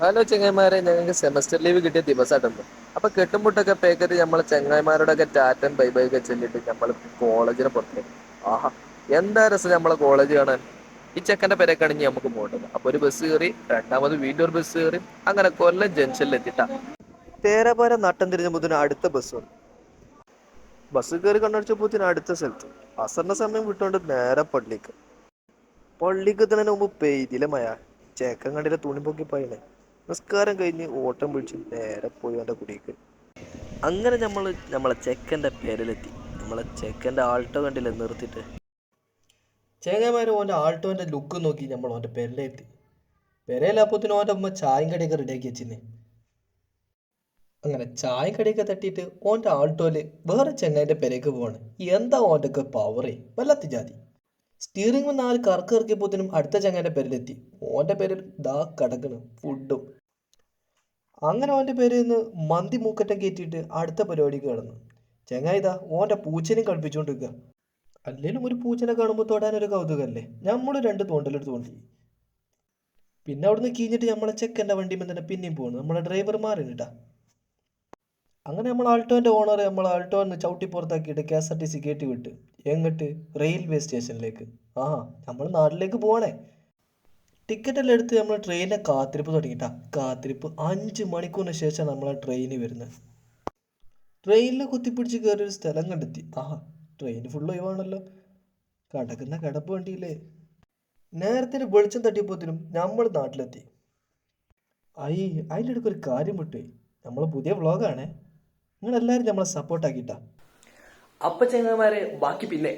Hello ചെങ്ങായിമാരെ, ഞങ്ങൾക്ക് semester leave കിട്ടിയ ദിവസമായിട്ടുണ്ട്. അപ്പൊ കെട്ടുമുട്ടൊക്കെ പേക്കറ്റ് നമ്മളെ ചെങ്ങായിമാരോടൊക്കെ ടാറ്റൻ ബൈ ബൈ ഒക്കെ ചെല്ലിട്ട് നമ്മൾ കോളേജിനെ പുറത്തേക്ക്. ആഹാ, എന്താ രസം നമ്മളെ കോളേജ് കാണാൻ. ഈ ചെക്കന്റെ പെരക്കണിഞ്ഞ് നമുക്ക് പോകേണ്ടത്. അപ്പൊ ഒരു ബസ് കയറി, രണ്ടാമത് വീണ്ടും ഒരു ബസ് കയറി, അങ്ങനെ കൊല്ലം ജംഗ്ഷനിൽ എത്തിട്ട തേരാപാര നട്ടം തിരിഞ്ഞ അടുത്ത ബസ് വന്നു. ബസ് കയറി കണ്ണടിച്ചപ്പോത്തിന് അടുത്ത സ്ഥലത്ത്. അസറിന്റെ സമയം വിട്ടുകൊണ്ട് നേരെ പള്ളിക്ക് എത്തുന്നതിന് മുമ്പ് പെയ്തിലെ മഴ. ചേക്കൻ കണ്ടില്ല, തുണി പൊക്കി പയണേ. നിസ്കാരം കഴിഞ്ഞ് ഓട്ടം പിടിച്ച് നേരെ പോയി അവൻ്റെ കുടിക്ക്. അങ്ങനെ നമ്മളെ ചെക്കൻ്റെ പേരിലെത്തി. നമ്മളെ ചെക്കൻ്റെ ആൾട്ടോ കണ്ടില്ല നിർത്തിയിട്ട്. ചേങ്ങന്മാർ ഓൻ്റെ ആൾട്ടോൻ്റെ ലുക്ക് നോക്കി നമ്മൾ ഓൻ്റെ പെരയിലെത്തി. പെരയിലപ്പത്തിന് ഓൻ്റെ അമ്മ ചായം കടിയൊക്കെ റെഡിയാക്കി വെച്ചിരുന്നേ. അങ്ങനെ ചായം കടിയൊക്കെ തട്ടിയിട്ട് ഓൻ്റെ ആൾട്ടോയിൽ വേറെ ചെങ്ങായിൻ്റെ പെരയ്ക്ക് പോവാണ്. എന്താ ഓൻ്റെ ഒക്കെ പവറേ, വല്ലാത്ത ജാതി. സ്റ്റിയറിംഗ് 4 കറക്ക് ഇറക്കിയപ്പോത്തിനും അടുത്ത ചങ്ങാൻ്റെ പേരിലെത്തി. ഓൻ്റെ പേരിൽ ദാ കിടക്കണ് ഫുഡും. അങ്ങനെ ഓൻ്റെ പേരിൽ നിന്ന് മന്തി മൂക്കറ്റം കയറ്റിയിട്ട് അടുത്ത പരിപാടിക്ക് കിടന്നു. ചങ്ങായി ഇതാ ഓൻ്റെ പൂച്ചനെയും കളിപ്പിച്ചുകൊണ്ടിരിക്കുക. അല്ലേലും ഒരു പൂച്ചനെ കാണുമ്പോൾ തൊടാനൊരു കൗതുകമല്ലേ. നമ്മൾ 2 തോണ്ടലെടുത്ത് തോണ്ടി. പിന്നെ അവിടുന്ന് കീഞ്ഞിട്ട് നമ്മളെ ചെക്കൻ്റെ വണ്ടിയിൽ തന്നെ പിന്നെയും പോകണം. നമ്മളെ ഡ്രൈവർ മാറിനിട്ടാ. അങ്ങനെ നമ്മൾ ആൾട്ടോൻ്റെ ഓണർ ആൾട്ടോന്ന് ചവിട്ടി പുറത്താക്കിയിട്ട് KSRTC കയറ്റി വിട്ട്. എങ്ങോട്ട്? റെയിൽവേ സ്റ്റേഷനിലേക്ക്. ആ, നമ്മൾ നാട്ടിലേക്ക് പോകണേ. ടിക്കറ്റ് എല്ലാം എടുത്ത് നമ്മൾ ട്രെയിനിനെ കാത്തിരിപ്പ് തുടങ്ങിയിട്ടാ. കാത്തിരിപ്പ് 5 മണിക്കൂറിന് ശേഷം നമ്മളെ ട്രെയിന് വരുന്നത്. ട്രെയിനിൽ കുത്തിപ്പിടിച്ച് കയറി ഒരു സ്ഥലം കണ്ടെത്തി. ട്രെയിൻ ഫുള്ള് ഒഴിവാണല്ലോ. കിടക്കുന്ന കിടപ്പ് വണ്ടിയില്ലേ. നേരത്തെ വെളിച്ചം തട്ടിയപ്പോത്തിനും നമ്മൾ നാട്ടിലെത്തി. അതിൻ്റെ ഇടയ്ക്ക് ഒരു കാര്യം വിട്ടു. നമ്മൾ പുതിയ വ്ളോഗാണേ. നിങ്ങളെല്ലാവരും നമ്മളെ സപ്പോർട്ടാക്കിയിട്ടാ. അപ്പൊ ചങ്ങന്മാരെ ബാക്കി പിന്നെ